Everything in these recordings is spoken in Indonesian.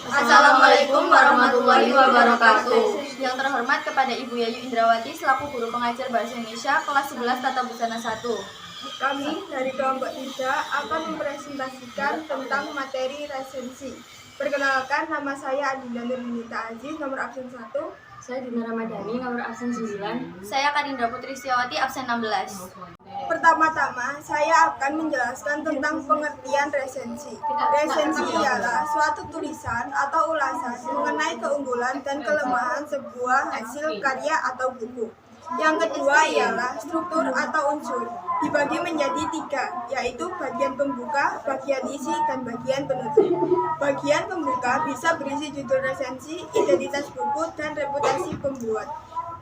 Assalamualaikum warahmatullahi wabarakatuh. Yang terhormat kepada Ibu Yayu Indrawati selaku guru pengajar Bahasa Indonesia kelas 11 Tata Busana 1. Kami dari kelompok 3 akan mempresentasikan tentang materi resensi. Perkenalkan, nama saya Adinda Nurminita Aziz, nomor absen 1. Saya Dina Ramadhani, nomor absen 9. Saya Karinda Putri Setiawati, absen 16. Pertama-tama, saya akan menjelaskan tentang pengertian resensi. Resensi ialah suatu tulisan atau ulasan mengenai keunggulan dan kelemahan sebuah hasil karya atau buku. Yang kedua ialah struktur atau unsur, dibagi menjadi 3, yaitu bagian pembuka, bagian isi, dan bagian penutup. Bagian pembuka bisa berisi judul resensi, identitas buku, dan reputasi pembuat.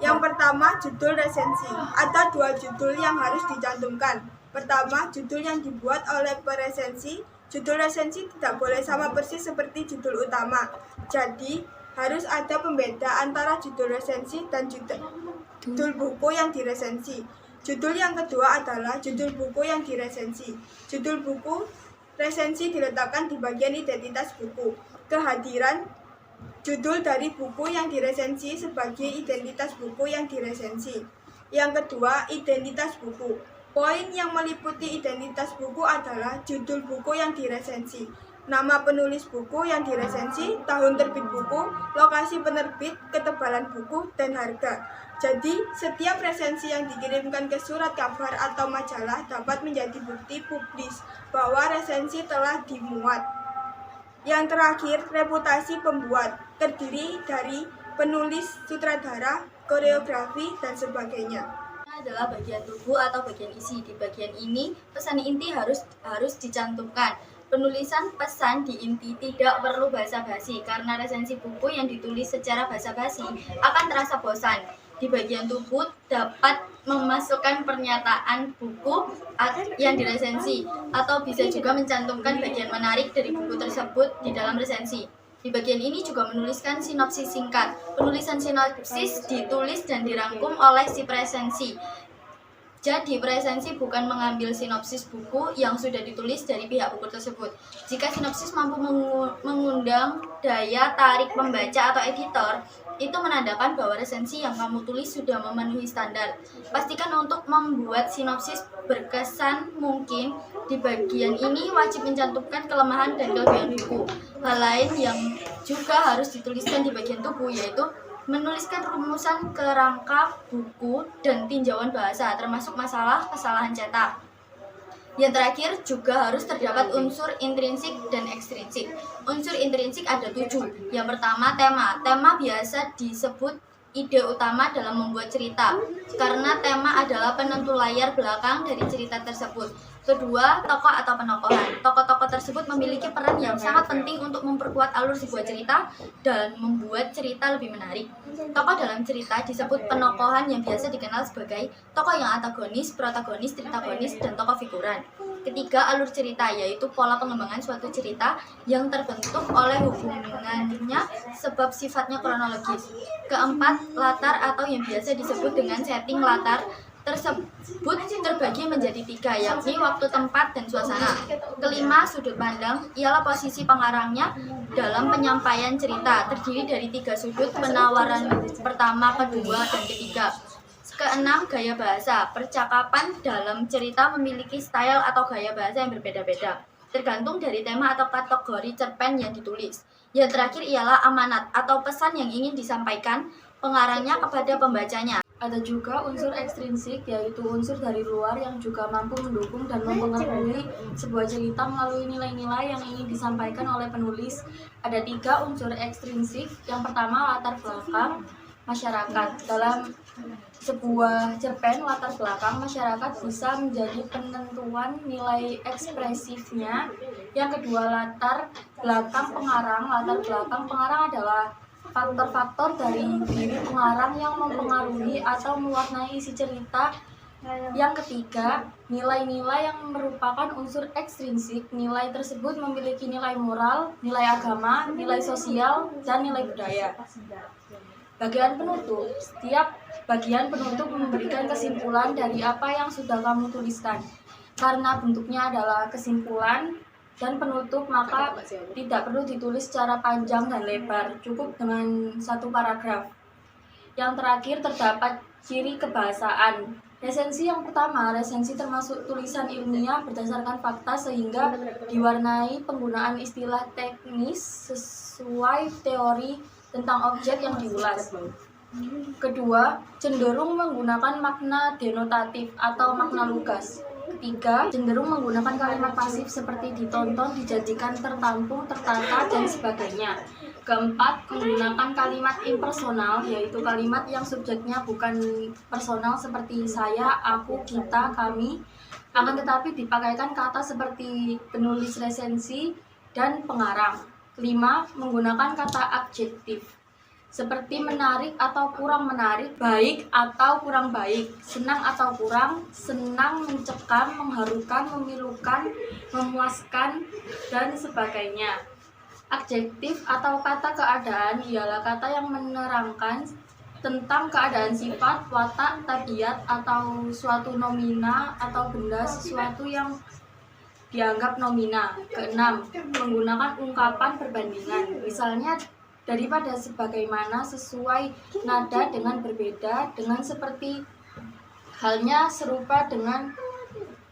Yang pertama, judul resensi. Ada 2 judul yang harus dicantumkan. Pertama, judul yang dibuat oleh peresensi. Judul resensi tidak boleh sama persis seperti judul utama. Jadi, harus ada pembeda antara judul resensi dan judul buku yang diresensi. Judul yang kedua adalah judul buku yang diresensi. Judul buku resensi diletakkan di bagian identitas buku. Kehadiran judul dari buku yang diresensi sebagai identitas buku yang diresensi. Yang kedua, identitas buku. Poin yang meliputi identitas buku adalah judul buku yang diresensi, nama penulis buku yang diresensi, tahun terbit buku, lokasi penerbit, ketebalan buku, dan harga. Jadi, setiap resensi yang dikirimkan ke surat kabar atau majalah dapat menjadi bukti publis bahwa resensi telah dimuat. Yang terakhir, reputasi pembuat, terdiri dari penulis, sutradara, koreografi, dan sebagainya. Adalah bagian tubuh atau bagian isi. Di bagian ini, pesan inti harus dicantumkan. Penulisan pesan di inti tidak perlu basa-basi karena resensi buku yang ditulis secara basa-basi akan terasa bosan. Di bagian tubuh dapat memasukkan pernyataan buku yang diresensi atau bisa juga mencantumkan bagian menarik dari buku tersebut di dalam resensi. Di bagian ini juga menuliskan sinopsis singkat. Penulisan sinopsis ditulis dan dirangkum oleh si presensi. Jadi, presensi bukan mengambil sinopsis buku yang sudah ditulis dari pihak buku tersebut. Jika sinopsis mampu mengundang daya tarik pembaca atau editor, itu menandakan bahwa resensi yang kamu tulis sudah memenuhi standar. Pastikan untuk membuat sinopsis berkesan mungkin. Di bagian ini wajib mencantumkan kelemahan dan kelebihan buku. Hal lain yang juga harus dituliskan di bagian tubuh yaitu menuliskan rumusan kerangka buku dan tinjauan bahasa, termasuk masalah kesalahan cetak. Yang terakhir juga harus terdapat unsur intrinsik dan ekstrinsik. Unsur intrinsik ada 7. Yang pertama, tema. Tema biasa disebut ide utama dalam membuat cerita, karena tema adalah penentu layar belakang dari cerita tersebut. Kedua, tokoh atau penokohan. Tokoh-tokoh tersebut memiliki peran yang sangat penting untuk memperkuat alur sebuah cerita dan membuat cerita lebih menarik. Tokoh dalam cerita disebut penokohan yang biasa dikenal sebagai tokoh yang antagonis, protagonis, tritagonis, dan tokoh figuran. Ketiga, alur cerita, yaitu pola pengembangan suatu cerita yang terbentuk oleh hubungannya sebab sifatnya kronologis. Keempat, latar atau yang biasa disebut dengan setting latar tersebut terbagi menjadi 3, yakni waktu, tempat, dan suasana. Kelima, sudut pandang, ialah posisi pengarangnya dalam penyampaian cerita, terdiri dari 3 sudut, penawaran pertama, kedua, dan ketiga. Keenam, gaya bahasa. Percakapan dalam cerita memiliki style atau gaya bahasa yang berbeda-beda, tergantung dari tema atau kategori cerpen yang ditulis. Yang terakhir ialah amanat atau pesan yang ingin disampaikan pengarangnya kepada pembacanya. Ada juga unsur ekstrinsik, yaitu unsur dari luar yang juga mampu mendukung dan mempengaruhi sebuah cerita melalui nilai-nilai yang ingin disampaikan oleh penulis. Ada 3 unsur ekstrinsik. Yang pertama, latar belakang masyarakat. Dalam sebuah cerpen, latar belakang masyarakat bisa menjadi penentuan nilai ekspresifnya. Yang kedua, latar belakang pengarang. Latar belakang pengarang adalah faktor-faktor dari diri pengarang yang mempengaruhi atau mewarnai isi cerita. Yang ketiga, nilai-nilai yang merupakan unsur ekstrinsik. Nilai tersebut memiliki nilai moral, nilai agama, nilai sosial, dan nilai budaya. Bagian penutup. Setiap bagian penutup memberikan kesimpulan dari apa yang sudah kamu tuliskan. Karena bentuknya adalah kesimpulan, dan penutup, maka tidak perlu ditulis secara panjang dan lebar, cukup dengan satu paragraf. Yang terakhir terdapat ciri kebahasaan. Resensi yang pertama, resensi termasuk tulisan ilmiah berdasarkan fakta sehingga diwarnai penggunaan istilah teknis sesuai teori tentang objek yang diulas. Kedua, cenderung menggunakan makna denotatif atau makna lugas. Ketiga, cenderung menggunakan kalimat pasif seperti ditonton, dijanjikan, tertampung, tertata, dan sebagainya. Keempat, menggunakan kalimat impersonal, yaitu kalimat yang subjeknya bukan personal seperti saya, aku, kita, kami, akan tetapi dipakaikan kata seperti penulis resensi dan pengarang. Kelima, menggunakan kata adjektif seperti menarik atau kurang menarik, baik atau kurang baik, senang atau kurang, senang, mencekam, mengharukan, memilukan, memuaskan, dan sebagainya. Adjektif atau kata keadaan ialah kata yang menerangkan tentang keadaan sifat, watak, tabiat, atau suatu nomina atau benda sesuatu yang dianggap nomina. Keenam, menggunakan ungkapan perbandingan. Misalnya, daripada sebagaimana, sesuai, nada dengan berbeda, dengan seperti, halnya serupa dengan,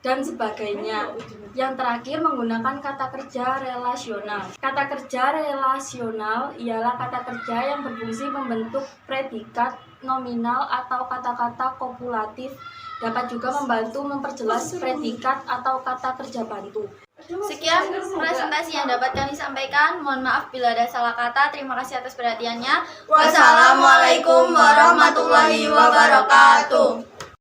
dan sebagainya. Yang terakhir, menggunakan kata kerja relasional. Kata kerja relasional ialah kata kerja yang berfungsi membentuk predikat nominal atau kata-kata kopulatif, dapat juga membantu memperjelas predikat atau kata kerja bantu. Sekian presentasi yang dapat kami sampaikan. Mohon maaf bila ada salah kata. Terima kasih atas perhatiannya. Wassalamualaikum warahmatullahi wabarakatuh.